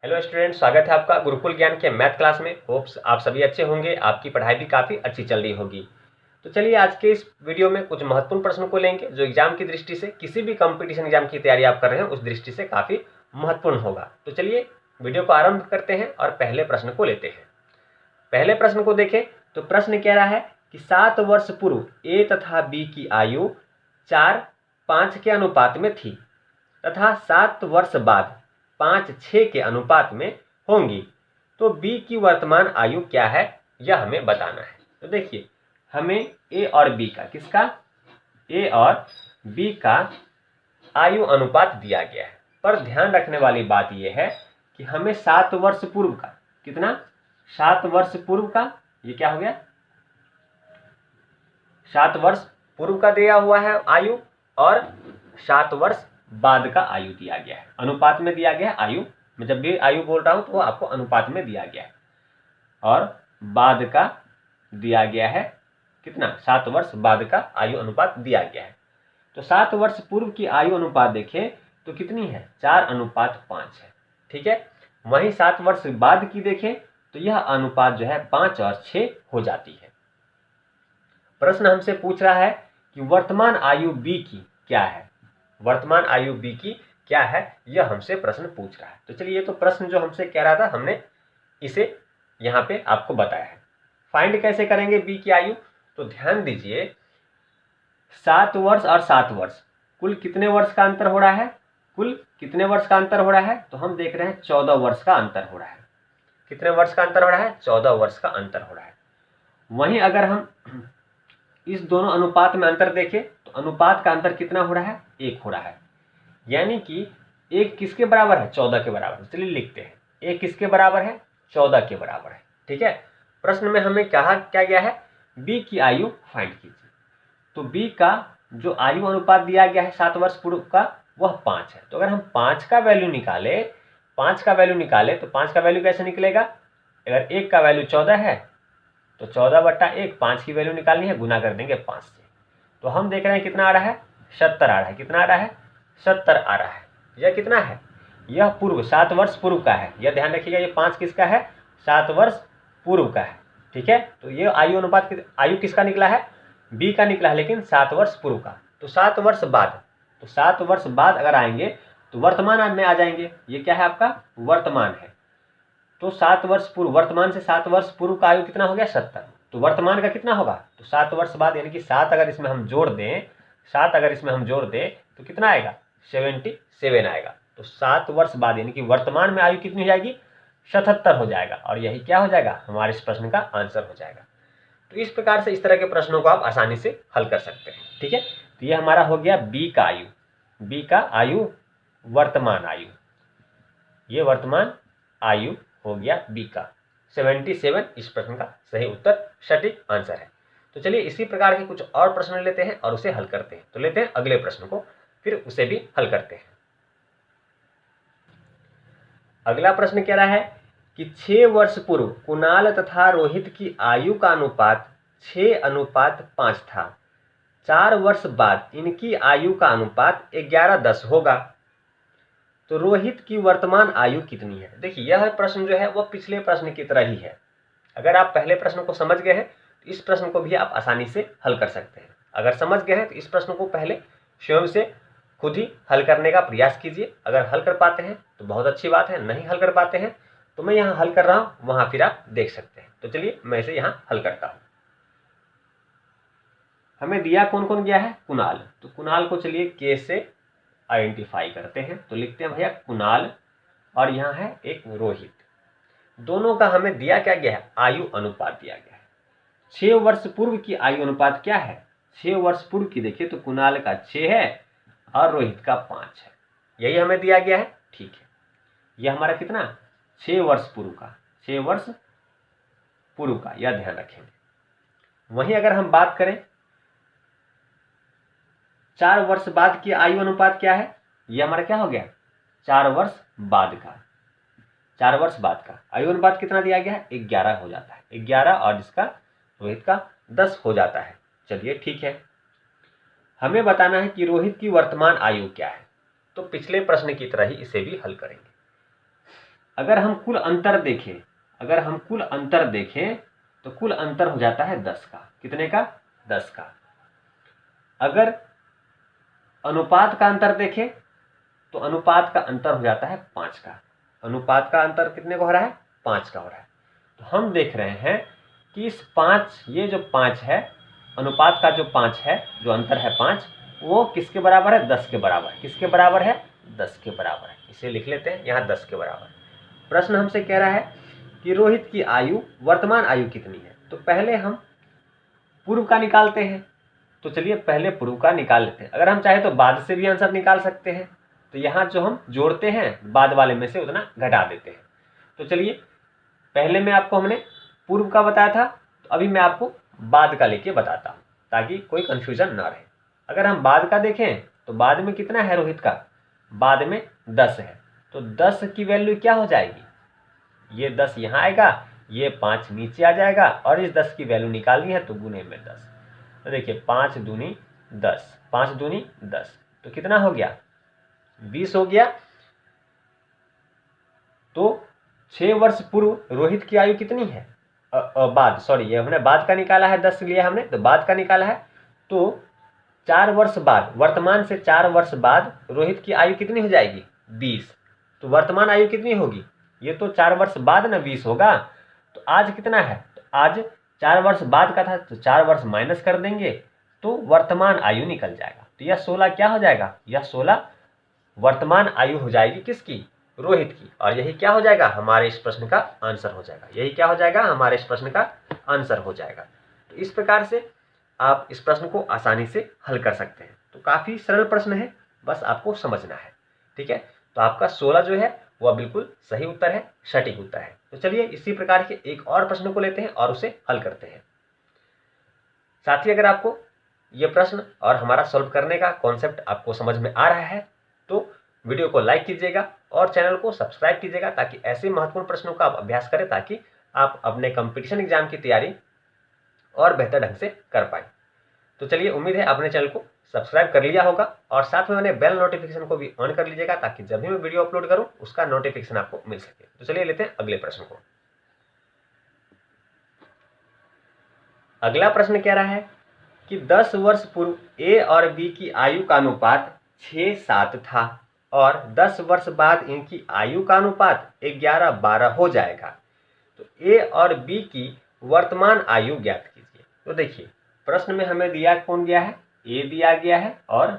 Hello student, स्वागत है आपका गुरुकुल ज्ञान के मैथ क्लास में। होप्स आप सभी अच्छे होंगे, आपकी पढ़ाई भी काफ़ी अच्छी चल रही होगी। तो चलिए आज के इस वीडियो में कुछ महत्वपूर्ण प्रश्नों को लेंगे जो एग्जाम की दृष्टि से, किसी भी कंपटीशन एग्जाम की तैयारी आप कर रहे हैं उस दृष्टि से काफ़ी महत्वपूर्ण होगा। तो चलिए वीडियो को आरंभ करते हैं और पहले प्रश्न को लेते हैं। पहले प्रश्न को देखें तो प्रश्न कह रहा है कि 7 वर्ष पूर्व ए तथा बी की आयु 4:5 के अनुपात में थी तथा 7 वर्ष बाद 5:6 के अनुपात में होंगी, तो बी की वर्तमान आयु क्या है, यह हमें बताना है। तो देखिए, हमें ए और बी का, किसका, ए और बी का आयु अनुपात दिया गया है। पर ध्यान रखने वाली बात यह है कि हमें 7 वर्ष पूर्व का, कितना, 7 वर्ष पूर्व का, ये क्या हो गया, 7 वर्ष पूर्व का दिया हुआ है आयु और 7 वर्ष बाद का आयु दिया गया है। अनुपात में दिया गया है आयु, मैं जब भी आयु बोल रहा हूं तो वो आपको अनुपात में दिया गया है। और बाद का दिया गया है कितना, 7 वर्ष बाद का आयु अनुपात दिया गया है। तो 7 वर्ष पूर्व की आयु अनुपात देखें तो कितनी है, 4:5 है। ठीक है। वहीं 7 वर्ष बाद की देखें तो यह अनुपात जो है 5 और 6 हो जाती है। प्रश्न हमसे पूछ रहा है कि वर्तमान आयु बी की क्या है, वर्तमान आयु बी की क्या है, यह हमसे प्रश्न पूछ रहा है। तो चलिए, ये तो प्रश्न जो हमसे कह रहा था हमने इसे यहाँ पे आपको बताया है। फाइंड कैसे करेंगे बी की आयु, तो ध्यान दीजिए, 7 वर्ष और 7 वर्ष, कुल कितने वर्ष का अंतर हो रहा है, कुल कितने वर्ष का अंतर हो रहा है, तो हम देख रहे हैं 14 वर्ष का अंतर हो रहा है। कितने वर्ष का अंतर हो रहा है, 14 वर्ष का अंतर हो रहा है। वहीं अगर हम इस दोनों अनुपात में अंतर देखें तो अनुपात का अंतर कितना हो रहा है, 1 हो रहा है। यानी कि 1 किसके बराबर है, 14 के बराबर। चलिए लिखते हैं, 1 किसके बराबर है, 14 के बराबर है। ठीक है। प्रश्न में हमें कहा क्या गया है, बी की आयु फाइंड कीजिए। तो बी का जो आयु अनुपात दिया गया है 7 वर्ष पूर्व का, वह 5 है। तो अगर हम 5 का वैल्यू निकाले, 5 का वैल्यू निकाले तो 5 का वैल्यू कैसे निकलेगा, अगर 1 का वैल्यू 14 है तो 14/1, 5 की वैल्यू निकालनी है, गुना कर देंगे 5 से। तो हम देख रहे हैं कितना आ रहा है, 70 आ रहा है। कितना आ रहा है, 70 आ रहा है। यह कितना है, यह पूर्व, 7 वर्ष पूर्व का है। यह ध्यान रखिएगा, ये 5 किसका है, 7 वर्ष पूर्व का है। ठीक है। तो ये आयु अनुपात, आयु किसका निकला है, बी का निकला है, लेकिन 7 वर्ष पूर्व का। तो 7 वर्ष बाद, तो 7 वर्ष बाद अगर आएंगे तो वर्तमान में आ जाएंगे। ये क्या है, आपका वर्तमान है। तो 7 वर्ष पूर्व, वर्तमान से 7 वर्ष पूर्व का आयु कितना हो गया, 70। तो वर्तमान का कितना होगा, तो 7 वर्ष बाद, यानी कि 7 अगर इसमें हम जोड़ दें, 7 अगर इसमें हम जोड़ दें तो कितना आएगा, 77 आएगा। तो 7 वर्ष बाद यानी कि वर्तमान में आयु कितनी हो जाएगी, 77 हो जाएगा। और यही क्या हो जाएगा, हमारे इस प्रश्न का आंसर हो जाएगा। तो इस प्रकार से इस तरह के प्रश्नों को आप आसानी से हल कर सकते हैं। ठीक है। तो ये हमारा हो गया बी का आयु, बी का आयु, वर्तमान आयु, ये वर्तमान आयु हो गया बी का 77। इस प्रश्न का सही उत्तर, सटीक आंसर है। तो चलिए इसी प्रकार के कुछ और प्रश्न लेते हैं और उसे हल करते हैं। तो लेते हैं अगले प्रश्न को, फिर उसे भी हल करते हैं। अगला प्रश्न कह रहा है कि 6 वर्ष पूर्व कुणाल तथा रोहित की आयु का अनुपात 6:5 था। 4 वर्ष बाद इनकी आयु का अनुपात 11:10 होगा, तो रोहित की वर्तमान आयु कितनी है। देखिए, यह प्रश्न जो है वह पिछले प्रश्न की तरह ही है। अगर आप पहले प्रश्न को समझ गए हैं तो इस प्रश्न को भी आप आसानी से हल कर सकते हैं। अगर समझ गए हैं तो इस प्रश्न को पहले स्वयं से खुद ही हल करने का प्रयास कीजिए। अगर हल कर पाते हैं तो बहुत अच्छी बात है, नहीं हल कर पाते हैं तो मैं यहाँ हल कर रहा हूँ, वहाँ फिर आप देख सकते हैं। तो चलिए मैं इसे यहाँ हल करता हूँ। हमें दिया कौन कौन गया है, कुणाल। तो कुणाल को चलिए के से आइडेंटिफाई करते हैं। तो लिखते हैं भैया कुणाल, और यहाँ है एक रोहित। दोनों का हमें दिया क्या गया है, आयु अनुपात दिया गया है। 6 वर्ष पूर्व की आयु अनुपात क्या है, 6 वर्ष पूर्व की देखिए तो कुणाल का 6 है और रोहित का 5 है। यही हमें दिया गया है। ठीक है। यह हमारा कितना, 6 वर्ष पूर्व का, 6 वर्ष पूर्व का, यह ध्यान रखेंगे। वहीं अगर हम बात करें 4 वर्ष बाद की आयु अनुपात क्या है, यह हमारा क्या हो गया, 4 वर्ष बाद का, 4 वर्ष बाद का आयु अनुपात कितना दिया गया है, 11 हो जाता है। 11 और जिसका रोहित का 10 हो जाता है। चलिए ठीक है। हमें बताना है कि रोहित की वर्तमान आयु क्या है। तो पिछले प्रश्न की तरह ही इसे भी हल करेंगे। अगर हम कुल अंतर देखें तो कुल अंतर हो जाता है 10 का। कितने का? 10 का। अगर अनुपात का अंतर देखें तो अनुपात का अंतर हो जाता है 5 का। अनुपात का अंतर कितने का हो रहा है? 5 का हो रहा है। तो हम देख रहे हैं कि इस 5, ये जो 5 है, अनुपात का जो 5 है, जो अंतर है 5, वो किसके बराबर है? 10 के बराबर। किसके बराबर है? 10 के बराबर है। इसे लिख लेते हैं यहाँ 10 के बराबर। प्रश्न हमसे कह रहा है कि रोहित की आयु, वर्तमान आयु कितनी है? तो पहले हम पूर्व का निकालते हैं। तो चलिए पहले पूर्व का निकाल लेते हैं। अगर हम चाहे तो बाद से भी आंसर निकाल सकते हैं। तो यहाँ जो हम जोड़ते हैं बाद वाले में से उतना घटा देते हैं। तो चलिए पहले में आपको हमने पूर्व का बताया था, तो अभी मैं आपको बाद का लेके बताता हूँ ताकि कोई कंफ्यूजन ना रहे। अगर हम बाद का देखें तो बाद में कितना है रोहित का? बाद में 10 है। तो 10 की वैल्यू क्या हो जाएगी? ये 10 यहाँ आएगा, ये 5 नीचे आ जाएगा, और इस 10 की वैल्यू निकालनी है तो गुने में 10। तो देखिए 5 दूनी 10, 5 दूनी 10, तो कितना हो गया? 20 हो गया। तो 6 वर्ष पूर्व रोहित की आयु कितनी है? बाद, सॉरी, ये हमने बाद का निकाला है, 10 लिया हमने, तो बाद का निकाला है। तो 4 वर्ष बाद, वर्तमान से 4 वर्ष बाद रोहित की आयु कितनी हो जाएगी? 20। तो वर्तमान आयु कितनी होगी? ये तो 4 वर्ष बाद ना 20 होगा। तो आज कितना है? तो आज 4 वर्ष बाद का था, तो 4 वर्ष माइनस कर देंगे तो वर्तमान आयु निकल जाएगा। तो यह 16 क्या हो जाएगा? यह 16 वर्तमान आयु हो जाएगी। किसकी? रोहित की। और यही क्या हो जाएगा? हमारे इस प्रश्न का आंसर हो जाएगा। यही क्या हो जाएगा? हमारे इस प्रश्न का आंसर हो जाएगा। तो इस प्रकार से आप इस प्रश्न को आसानी से हल कर सकते हैं। तो काफ़ी सरल प्रश्न है, बस आपको समझना है। ठीक है, तो आपका 16 जो है वह बिल्कुल सही उत्तर है, सटीक उत्तर है। तो चलिए इसी प्रकार के एक और प्रश्न को लेते हैं और उसे हल करते हैं। साथ ही अगर आपको ये प्रश्न और हमारा सॉल्व करने का कॉन्सेप्ट आपको समझ में आ रहा है तो वीडियो को लाइक कीजिएगा और चैनल को सब्सक्राइब कीजिएगा, ताकि ऐसे महत्वपूर्ण प्रश्नों का आप अभ्यास करें, ताकि आप अपने कंपटीशन एग्जाम की तैयारी और बेहतर ढंग से कर पाए। तो चलिए, उम्मीद है आपने चैनल को सब्सक्राइब कर लिया होगा और साथ में मैंने बेल नोटिफिकेशन को भी ऑन कर लीजिएगा, ताकि जब भी मैं वीडियो अपलोड करूं उसका नोटिफिकेशन आपको मिल सके। तो चलिए लेते हैं अगले प्रश्न को। अगला प्रश्न कह रहा है कि 10 वर्ष पूर्व ए और बी की आयु का अनुपात 6-7 था और 10 वर्ष बाद इनकी आयु का अनुपात 11-12 हो जाएगा। तो ए और बी की वर्तमान आयु ज्ञात कीजिए। तो देखिए प्रश्न में हमें दिया कौन गया है? ए दिया गया है और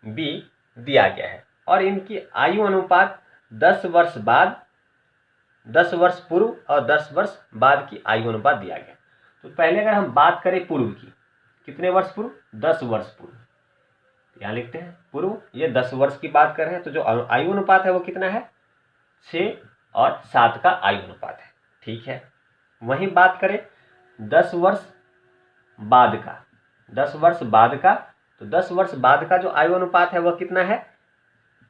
बी दिया गया है, और इनकी आयु अनुपात 10 वर्ष बाद, 10 वर्ष पूर्व और 10 वर्ष बाद की आयु अनुपात दिया गया। तो पहले अगर हम बात करें पूर्व की, कितने वर्ष पूर्व? 10 वर्ष पूर्व। यहाँ लिखते हैं पूर्व, ये 10 वर्ष की बात कर रहे हैं, तो जो आयु अनुपात है वो कितना है? 6 और 7 का आयु अनुपात है। ठीक है, वहीं बात करें 10 वर्ष बाद का, 10 वर्ष बाद का, तो 10 वर्ष बाद का जो आयु अनुपात है वह कितना है?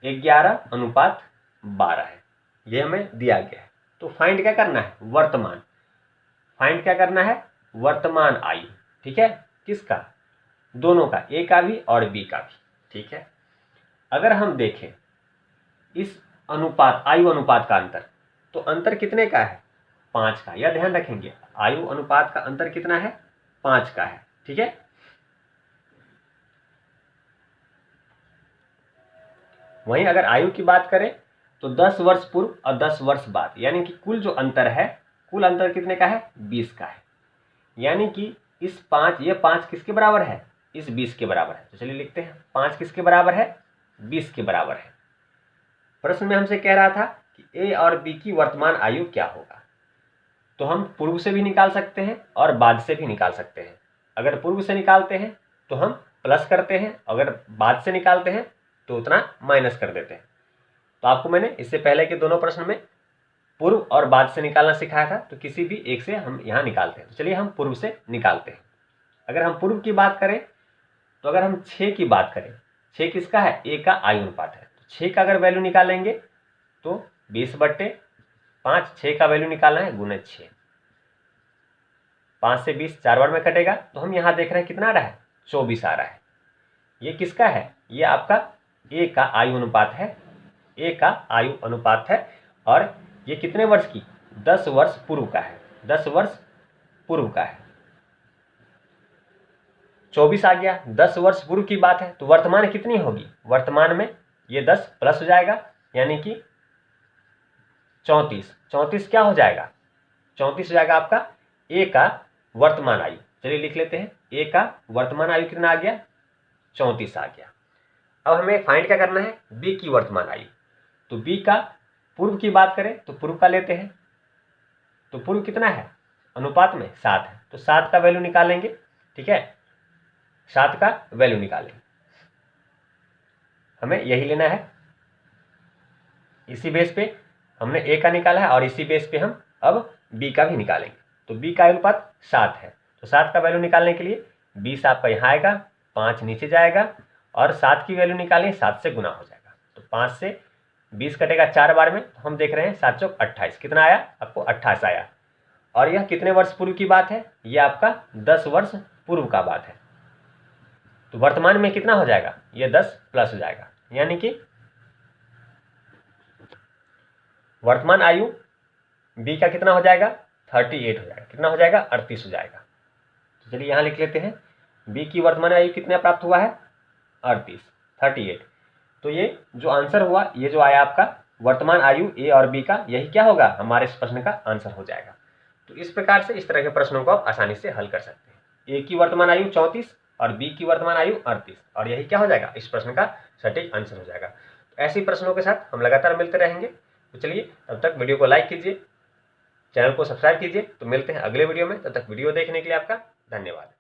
11:12 है। ये हमें दिया गया है। तो फाइंड क्या करना है? वर्तमान। फाइंड क्या करना है? वर्तमान आयु। ठीक है, किसका? दोनों का, ए का भी और बी का भी। ठीक है, अगर हम देखें इस अनुपात, आयु अनुपात का अंतर, तो अंतर कितने का है? 5 का। यह ध्यान रखेंगे, आयु अनुपात का अंतर कितना है? 5 का है। ठीक है, वहीं अगर आयु की बात करें तो 10 वर्ष पूर्व और 10 वर्ष बाद, यानी कि कुल जो अंतर है, कुल अंतर कितने का है? 20 का है। यानी कि इस 5, ये 5 किसके बराबर है? इस 20 के बराबर है। तो चलिए लिखते हैं 5 किसके बराबर है? 20 के बराबर है। प्रश्न में हमसे कह रहा था कि ए और बी की वर्तमान आयु क्या होगा। तो हम पूर्व से भी निकाल सकते हैं और बाद से भी निकाल सकते हैं। अगर पूर्व से निकालते हैं तो हम प्लस करते हैं, अगर बाद से निकालते हैं तो उतना माइनस कर देते हैं। तो आपको मैंने इससे पहले के दोनों प्रश्न में पूर्व और बाद से निकालना सिखाया था, तो किसी भी एक से हम यहाँ निकालते हैं। तो चलिए हम पूर्व से निकालते हैं। अगर हम पूर्व की बात करें तो अगर हम 6 की बात करें, 6 किसका है? ए का आयु अनुपात है। तो 6 का अगर वैल्यू निकालेंगे तो 20/5, 6 का वैल्यू निकालना है गुने 6, 5 से 20 4 बार में कटेगा, तो हम यहाँ देख रहे हैं कितना आ रहा है? 24 आ रहा है। ये किसका है? ये आपका ए का आयु अनुपात है। ए का आयु अनुपात है, और ये कितने वर्ष की, 10 वर्ष पूर्व का है, 10 वर्ष पूर्व का है। 24 आ गया, 10 वर्ष पूर्व की बात है, तो वर्तमान कितनी होगी, वर्तमान में ये 10 प्लस हो जाएगा यानी कि 34। 34 क्या हो जाएगा, 34 हो जाएगा आपका ए का वर्तमान आयु। चलिए लिख लेते हैं, ए का वर्तमान आयु कितना आ गया, 34 आ गया। अब हमें फाइंड क्या करना है, बी की वर्तमान आयु। तो बी का पूर्व की बात करें तो पूर्व का लेते हैं, तो पूर्व कितना है, अनुपात में 7 है, तो 7 का वैल्यू निकालेंगे। ठीक है, 7 का वैल्यू निकालेंगे, हमें यही लेना है। इसी बेस पे हमने ए का निकाला है और इसी बेस पे हम अब बी का भी निकालेंगे। तो बी का अनुपात 7 है, तो 7 का वैल्यू निकालने के लिए 20 आपका यहाँ आएगा, 5 नीचे जाएगा और 7 की वैल्यू निकालें, 7 से गुना हो जाएगा। तो 5 से 20 कटेगा 4 बार में, तो हम देख रहे हैं 7 चौक 28, कितना आया आपको, 28 आया। और यह कितने वर्ष पूर्व की बात है, यह आपका 10 वर्ष पूर्व का बात है। तो वर्तमान में कितना हो जाएगा, यह 10 प्लस हो जाएगा, यानी कि वर्तमान आयु बी का कितना हो जाएगा, 38 हो जाएगा, कितना हो जाएगा, 38 हो जाएगा। तो चलिए यहाँ लिख लेते हैं, बी की वर्तमान आयु कितना प्राप्त हुआ है, 38। तो ये जो आंसर हुआ, ये जो आया आपका वर्तमान आयु ए और बी का, यही क्या होगा, हमारे इस प्रश्न का आंसर हो जाएगा। तो इस प्रकार से इस तरह के प्रश्नों को आप आसानी से हल कर सकते हैं। ए की वर्तमान आयु 34 और बी की वर्तमान आयु 38, और यही क्या हो जाएगा, इस प्रश्न का सटीक आंसर हो जाएगा। तो ऐसे प्रश्नों के साथ हम लगातार मिलते रहेंगे। तो चलिए, तब तक वीडियो को लाइक कीजिए, चैनल को सब्सक्राइब कीजिए। तो मिलते हैं अगले वीडियो में, तब तक वीडियो देखने के लिए आपका धन्यवाद।